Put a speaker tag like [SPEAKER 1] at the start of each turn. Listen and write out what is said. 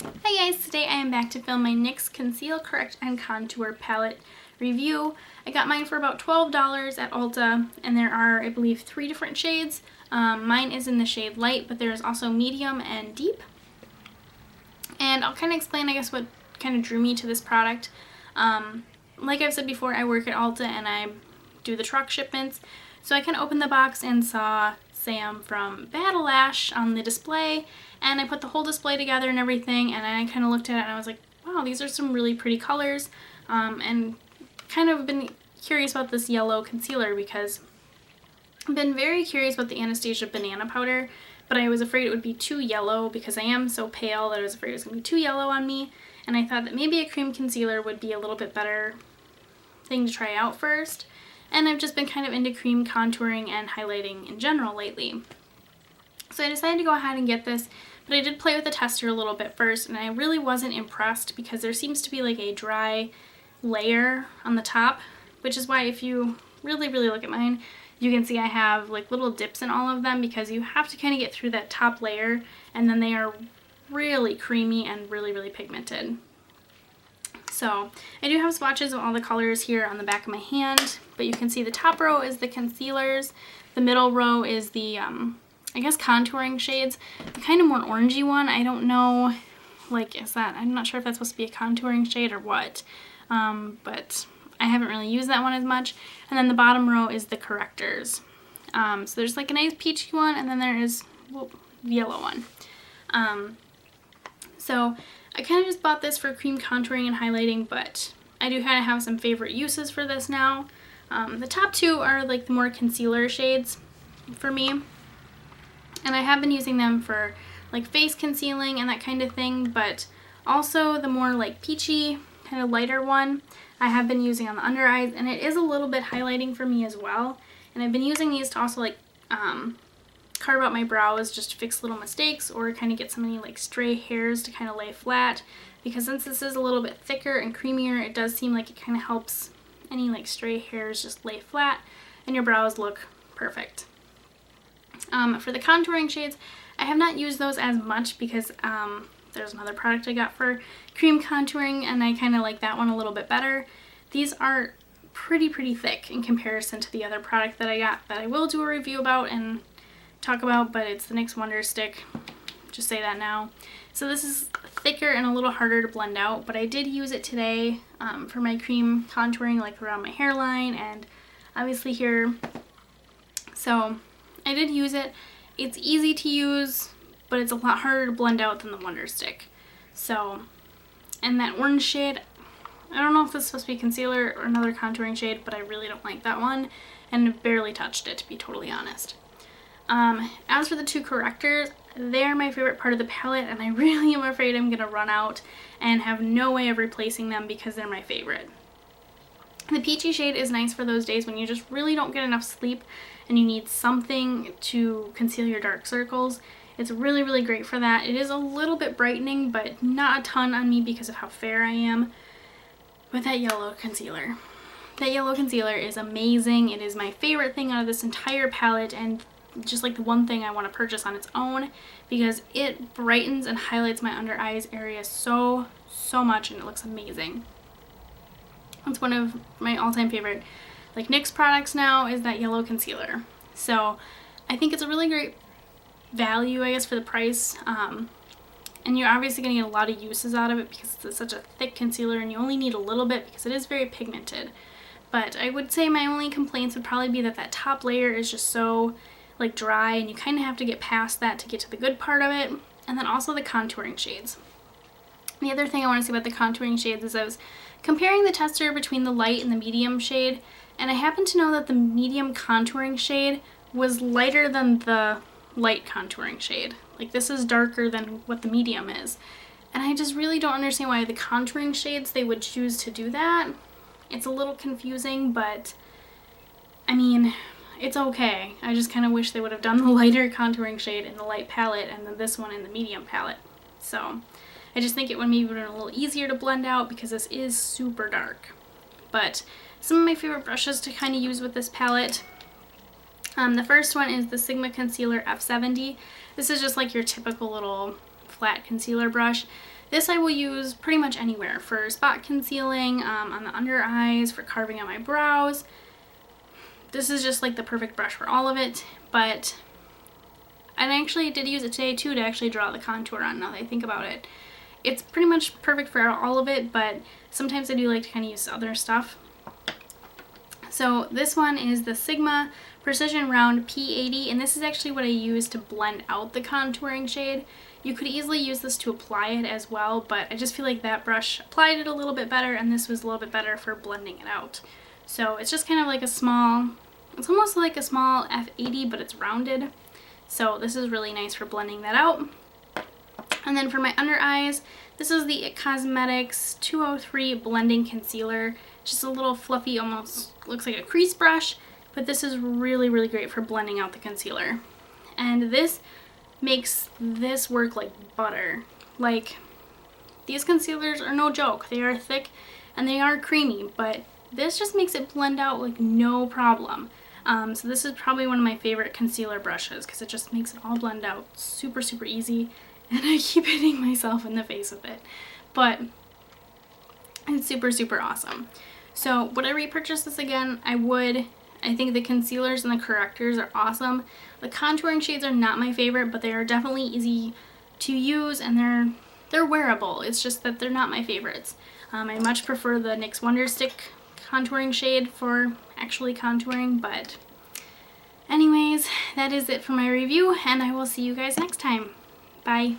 [SPEAKER 1] Hi guys, today I am back to film my NYX Conceal, Correct, and Contour palette review. I got mine for about $12 at Ulta, and there are, I believe, 3 different shades. Mine is in the shade Light, but there is also Medium and Deep. And I'll kind of explain, I guess, what kind of drew me to this product. Like I've said before, I work at Ulta and I do the truck shipments. So I kind of opened the box and saw Sam from Battle Lash on the display, and I put the whole display together and everything, and I kind of looked at it and I was like, wow, these are some really pretty colors, and kind of been curious about this yellow concealer because I've been very curious about the Anastasia banana powder, but I was afraid it would be too yellow because I am so pale that I was afraid it was going to be too yellow on me, and I thought that maybe a cream concealer would be a little bit better thing to try out first. And I've just been kind of into cream contouring and highlighting in general lately. So I decided to go ahead and get this, but I did play with the tester a little bit first, and I really wasn't impressed because there seems to be like a dry layer on the top, which is why if you really look at mine, you can see I have like little dips in all of them because you have to kind of get through that top layer, and then they are really creamy and really pigmented. So I do have swatches of all the colors here on the back of my hand, but you can see the top row is the concealers, the middle row is the, I guess, contouring shades, the kind of more orangey one. I don't know, like, I'm not sure if that's supposed to be a contouring shade or what, but I haven't really used that one as much. And then the bottom row is the correctors. So there's like a nice peachy one, and then there is the yellow one. So I kind of just bought this for cream contouring and highlighting, but I do kind of have some favorite uses for this now. The top two are like the more concealer shades for me, and I have been using them for like face concealing and that kind of thing, but also the more like peachy, kind of lighter one I have been using on the under eyes, and it is a little bit highlighting for me as well. And I've been using these to also like carve out my brows just to fix little mistakes or kind of get some any like stray hairs to kind of lay flat, because since this is a little bit thicker and creamier, it does seem like it kind of helps any like stray hairs just lay flat and your brows look perfect. For the contouring shades, I have not used those as much because there's another product I got for cream contouring and I kind of like that one a little bit better. These are pretty thick in comparison to the other product that I got that I will do a review about and talk about, but it's the NYX Wonder Stick, just say that now. So this is thicker and a little harder to blend out, but I did use it today for my cream contouring, like around my hairline and obviously here. So I did use it. It's easy to use, but it's a lot harder to blend out than the Wonder Stick. So, and that orange shade, I don't know if this is supposed to be concealer or another contouring shade, but I really don't like that one and barely touched it, to be totally honest. As for the two correctors, they're my favorite part of the palette, and I really am afraid I'm gonna run out and have no way of replacing them because they're my favorite. The peachy shade is nice for those days when you just really don't get enough sleep and you need something to conceal your dark circles. It's really great for that. It is a little bit brightening, but not a ton on me because of how fair I am. But that yellow concealer is amazing. It is my favorite thing out of this entire palette, and just like the one thing I want to purchase on its own because it brightens and highlights my under eyes area so much, and it looks amazing. It's one of my all-time favorite like NYX products now is that yellow concealer. So I think it's a really great value, I guess, for the price, and you're obviously going to get a lot of uses out of it because it's such a thick concealer and you only need a little bit because it is very pigmented. But I would say my only complaints would probably be that top layer is just so like dry, and you kind of have to get past that to get to the good part of it. And then also the contouring shades. The other thing I want to say about the contouring shades is I was comparing the tester between the light and the medium shade, and I happen to know that the medium contouring shade was lighter than the light contouring shade. Like, this is darker than what the medium is, and I just really don't understand why the contouring shades they would choose to do that. It's a little confusing, but I mean, it's okay. I just kind of wish they would have done the lighter contouring shade in the light palette and then this one in the medium palette. So I just think it would maybe been a little easier to blend out because this is super dark. But some of my favorite brushes to kind of use with this palette. The first one is the Sigma Concealer F70. This is just like your typical little flat concealer brush. This I will use pretty much anywhere for spot concealing, on the under eyes, for carving out my brows. This is just like the perfect brush for all of it, but and I actually did use it today too to actually draw the contour on, now that I think about it. It's pretty much perfect for all of it, but sometimes I do like to kind of use other stuff. So this one is the Sigma Precision Round P80, and this is actually what I use to blend out the contouring shade. You could easily use this to apply it as well, but I just feel like that brush applied it a little bit better, and this was a little bit better for blending it out. So it's just kind of like a small, it's almost like a small F80, but it's rounded. So this is really nice for blending that out. And then for my under eyes, this is the IT Cosmetics 203 Blending Concealer. Just a little fluffy, almost looks like a crease brush, but this is really, really great for blending out the concealer. And this makes this work like butter. Like, these concealers are no joke. They are thick and they are creamy, but this just makes it blend out like no problem. So this is probably one of my favorite concealer brushes because it just makes it all blend out super, super easy. And I keep hitting myself in the face with it, but it's super, super awesome. So would I repurchase this again? I would. I think the concealers and the correctors are awesome. The contouring shades are not my favorite, but they are definitely easy to use, and they're wearable. It's just that they're not my favorites. I much prefer the NYX Wonder Stick contouring shade for actually contouring, but anyways, that is it for my review, and I will see you guys next time. Bye.